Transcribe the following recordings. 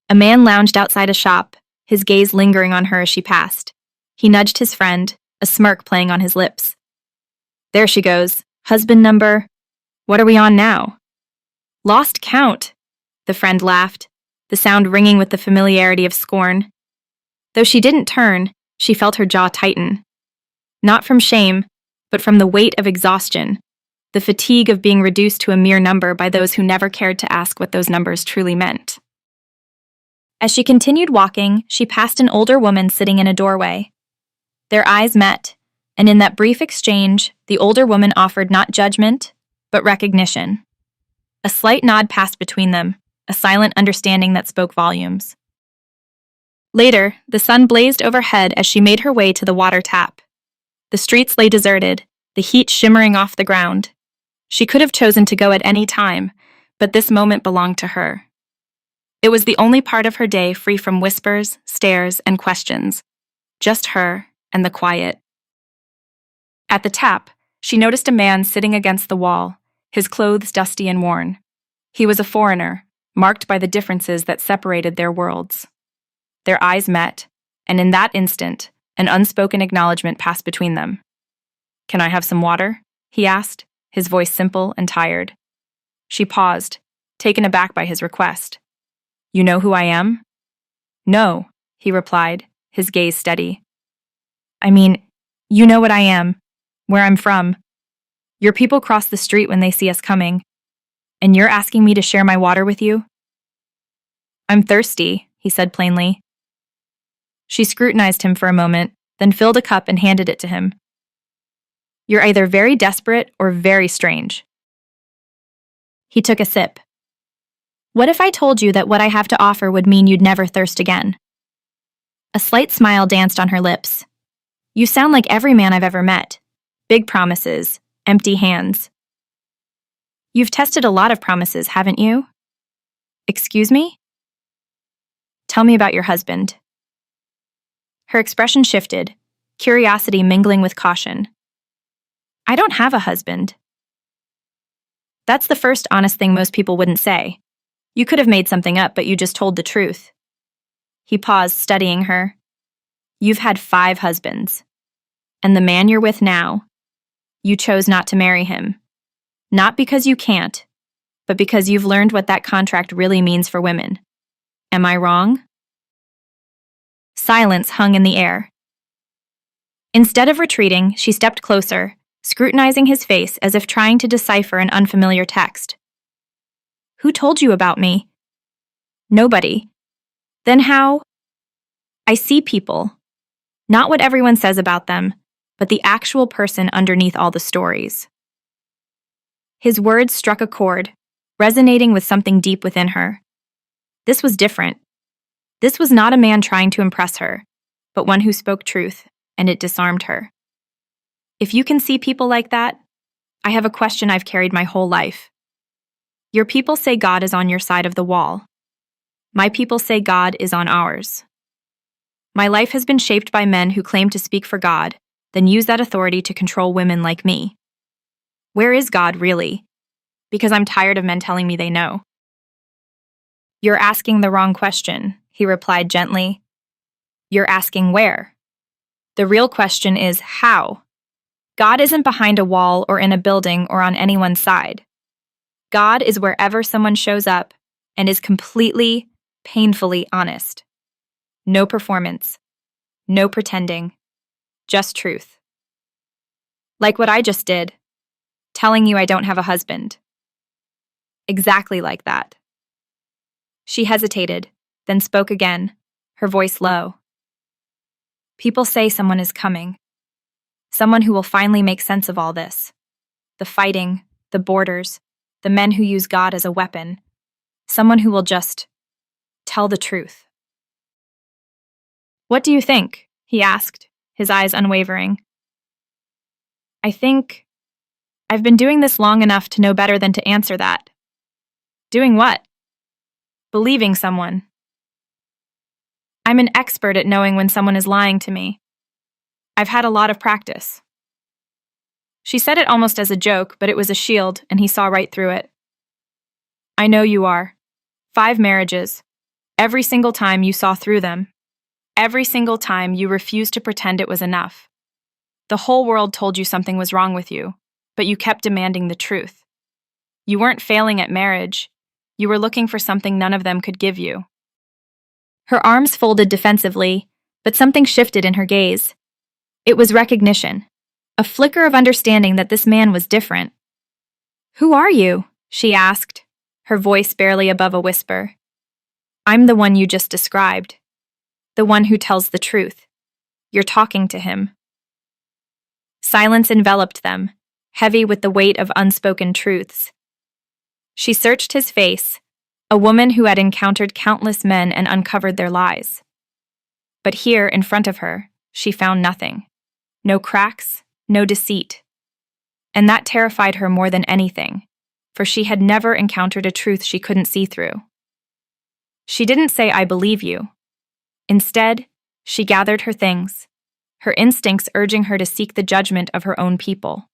A man lounged outside a shop, his gaze lingering on her as she passed. He nudged his friend, a smirk playing on his lips. There she goes. Husband number. What are we on now? Lost count, the friend laughed, the sound ringing with the familiarity of scorn. Though she didn't turn, she felt her jaw tighten. Not from shame, but from the weight of exhaustion, the fatigue of being reduced to a mere number by those who never cared to ask what those numbers truly meant. As she continued walking, she passed an older woman sitting in a doorway. Their eyes met, and in that brief exchange, the older woman offered not judgment, but recognition. A slight nod passed between them, a silent understanding that spoke volumes. Later, the sun blazed overhead as she made her way to the water tap. The streets lay deserted, the heat shimmering off the ground. She could have chosen to go at any time, but this moment belonged to her. It was the only part of her day free from whispers, stares, and questions. Just her and the quiet. At the tap, she noticed a man sitting against the wall, his clothes dusty and worn. He was a foreigner, marked by the differences that separated their worlds. Their eyes met, and in that instant, an unspoken acknowledgement passed between them. "Can I have some water?" he asked, his voice simple and tired. She paused, taken aback by his request. "You know who I am?" "No," he replied, his gaze steady. "I mean, you know what I am, where I'm from. Your people cross the street when they see us coming, and you're asking me to share my water with you?" "I'm thirsty," he said plainly. She scrutinized him for a moment, then filled a cup and handed it to him. "You're either very desperate or very strange." He took a sip. "What if I told you that what I have to offer would mean you'd never thirst again?" A slight smile danced on her lips. "You sound like every man I've ever met. Big promises, empty hands." "You've tested a lot of promises, haven't you?" "Excuse me?" "Tell me about your husband." Her expression shifted, curiosity mingling with caution. "I don't have a husband." That's the first honest thing most people wouldn't say. You could have made something up, but you just told the truth. He paused, studying her. "You've had 5 husbands. And the man you're with now, you chose not to marry him. Not because you can't, but because you've learned what that contract really means for women. Am I wrong?" Silence hung in the air. Instead of retreating, she stepped closer, scrutinizing his face as if trying to decipher an unfamiliar text. "Who told you about me?" "Nobody." "Then how?" "I see people. Not what everyone says about them, but the actual person underneath all the stories." His words struck a chord, resonating with something deep within her. This was different. This was not a man trying to impress her, but one who spoke truth, and it disarmed her. If you can see people like that, I have a question I've carried my whole life. Your people say God is on your side of the wall. My people say God is on ours. My life has been shaped by men who claim to speak for God, then use that authority to control women like me. Where is God, really? Because I'm tired of men telling me they know." "You're asking the wrong question," he replied gently. "You're asking where. The real question is how. God isn't behind a wall or in a building or on anyone's side. God is wherever someone shows up and is completely, painfully honest. No performance. No pretending. Just truth. Like what I just did, telling you I don't have a husband. Exactly like that." She hesitated, then spoke again, her voice low. "People say someone is coming. Someone who will finally make sense of all this. The fighting, the borders, the men who use God as a weapon. Someone who will just tell the truth." "What do you think?" he asked, his eyes unwavering. "I think I've been doing this long enough to know better than to answer that." "Doing what?" "Believing someone. I'm an expert at knowing when someone is lying to me. I've had a lot of practice." She said it almost as a joke, but it was a shield, and he saw right through it. "I know you are. 5 marriages. Every single time you saw through them. Every single time you refused to pretend it was enough. The whole world told you something was wrong with you, but you kept demanding the truth. You weren't failing at marriage. You were looking for something none of them could give you. Her arms folded defensively, but something shifted in her gaze. It was recognition, a flicker of understanding that this man was different. "Who are you?" she asked, her voice barely above a whisper. "I'm the one you just described. The one who tells the truth. You're talking to him." Silence enveloped them, heavy with the weight of unspoken truths. She searched his face, a woman who had encountered countless men and uncovered their lies. But here, in front of her, she found nothing. No cracks, no deceit. And that terrified her more than anything, for she had never encountered a truth she couldn't see through. She didn't say, "I believe you." Instead, she gathered her things, her instincts urging her to seek the judgment of her own people.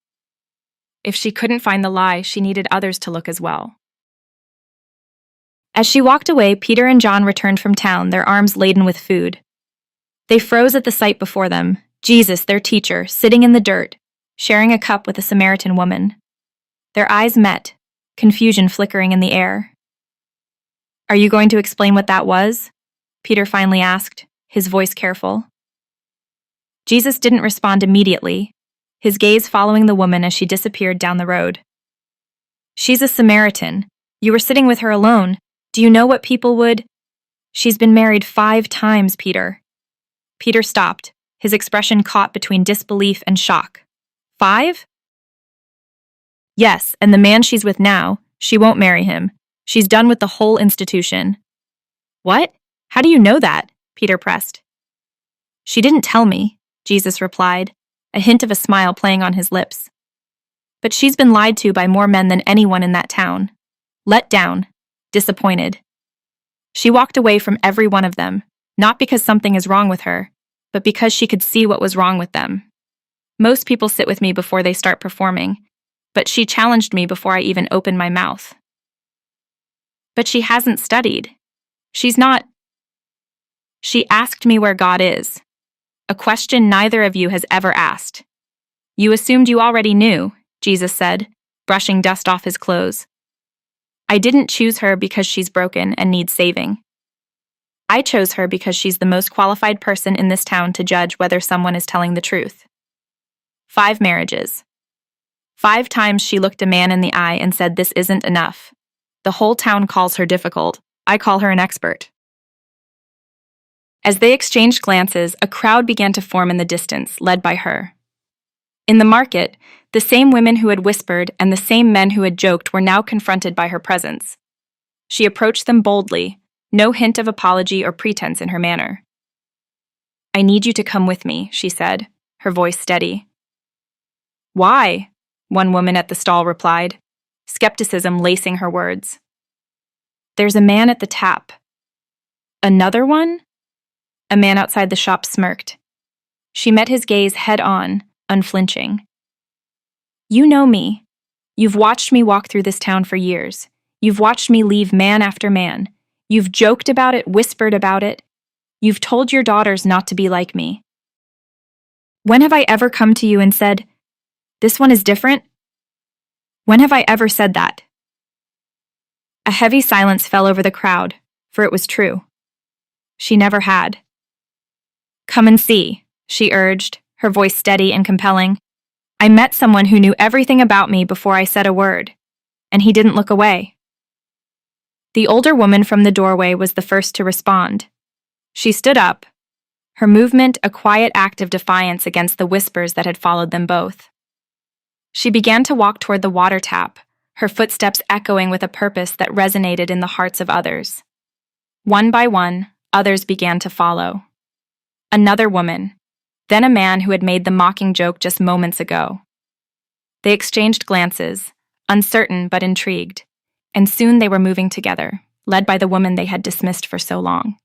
If she couldn't find the lie, she needed others to look as well. As she walked away, Peter and John returned from town, their arms laden with food. They froze at the sight before them, Jesus, their teacher, sitting in the dirt, sharing a cup with a Samaritan woman. Their eyes met, confusion flickering in the air. "Are you going to explain what that was?" Peter finally asked, his voice careful. Jesus didn't respond immediately, his gaze following the woman as she disappeared down the road. "She's a Samaritan. You were sitting with her alone. Do you know what people would—" "She's been married 5 times, Peter." Peter stopped, his expression caught between disbelief and shock. 5? "Yes, and the man she's with now, she won't marry him. She's done with the whole institution." "What? How do you know that?" Peter pressed. "She didn't tell me," Jesus replied, a hint of a smile playing on his lips. "But she's been lied to by more men than anyone in that town. Let down, disappointed. She walked away from every one of them, not because something is wrong with her, but because she could see what was wrong with them. Most people sit with me before they start performing, but she challenged me before I even opened my mouth. But she hasn't studied. She's not. She asked me where God is. A question neither of you has ever asked. You assumed you already knew," Jesus said, brushing dust off his clothes. "I didn't choose her because she's broken and needs saving. I chose her because she's the most qualified person in this town to judge whether someone is telling the truth. 5 marriages. 5 times she looked a man in the eye and said this isn't enough. The whole town calls her difficult. I call her an expert." As they exchanged glances, a crowd began to form in the distance, led by her. In the market, the same women who had whispered and the same men who had joked were now confronted by her presence. She approached them boldly, no hint of apology or pretense in her manner. "I need you to come with me," she said, her voice steady. "Why?" one woman at the stall replied, skepticism lacing her words. "There's a man at the tap." "Another one?" A man outside the shop smirked. She met his gaze head-on, unflinching. "You know me. You've watched me walk through this town for years. You've watched me leave man after man. You've joked about it, whispered about it. You've told your daughters not to be like me. When have I ever come to you and said, 'This one is different'? When have I ever said that?" A heavy silence fell over the crowd, for it was true. She never had. "Come and see," she urged, her voice steady and compelling. "I met someone who knew everything about me before I said a word, and he didn't look away." The older woman from the doorway was the first to respond. She stood up, her movement a quiet act of defiance against the whispers that had followed them both. She began to walk toward the water tap, her footsteps echoing with a purpose that resonated in the hearts of others. One by one, others began to follow. Another woman, then a man who had made the mocking joke just moments ago. They exchanged glances, uncertain but intrigued, and soon they were moving together, led by the woman they had dismissed for so long.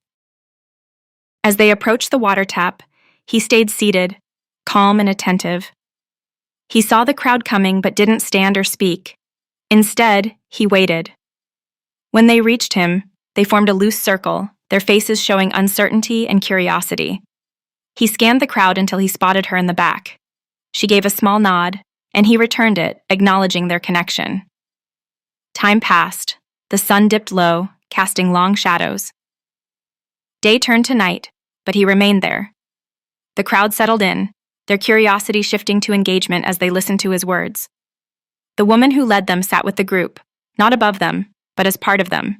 As they approached the water tap, he stayed seated, calm and attentive. He saw the crowd coming but didn't stand or speak. Instead, he waited. When they reached him, they formed a loose circle, their faces showing uncertainty and curiosity. He scanned the crowd until he spotted her in the back. She gave a small nod, and he returned it, acknowledging their connection. Time passed. The sun dipped low, casting long shadows. Day turned to night, but he remained there. The crowd settled in, their curiosity shifting to engagement as they listened to his words. The woman who led them sat with the group, not above them, but as part of them.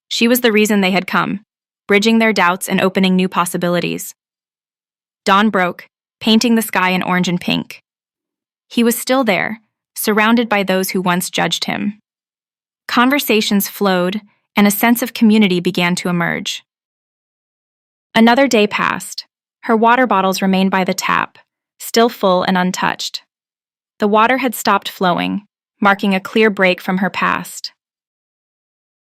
She was the reason they had come, bridging their doubts and opening new possibilities. Dawn broke, painting the sky in orange and pink. He was still there, surrounded by those who once judged him. Conversations flowed, and a sense of community began to emerge. Another day passed. Her water bottles remained by the tap, still full and untouched. The water had stopped flowing, marking a clear break from her past.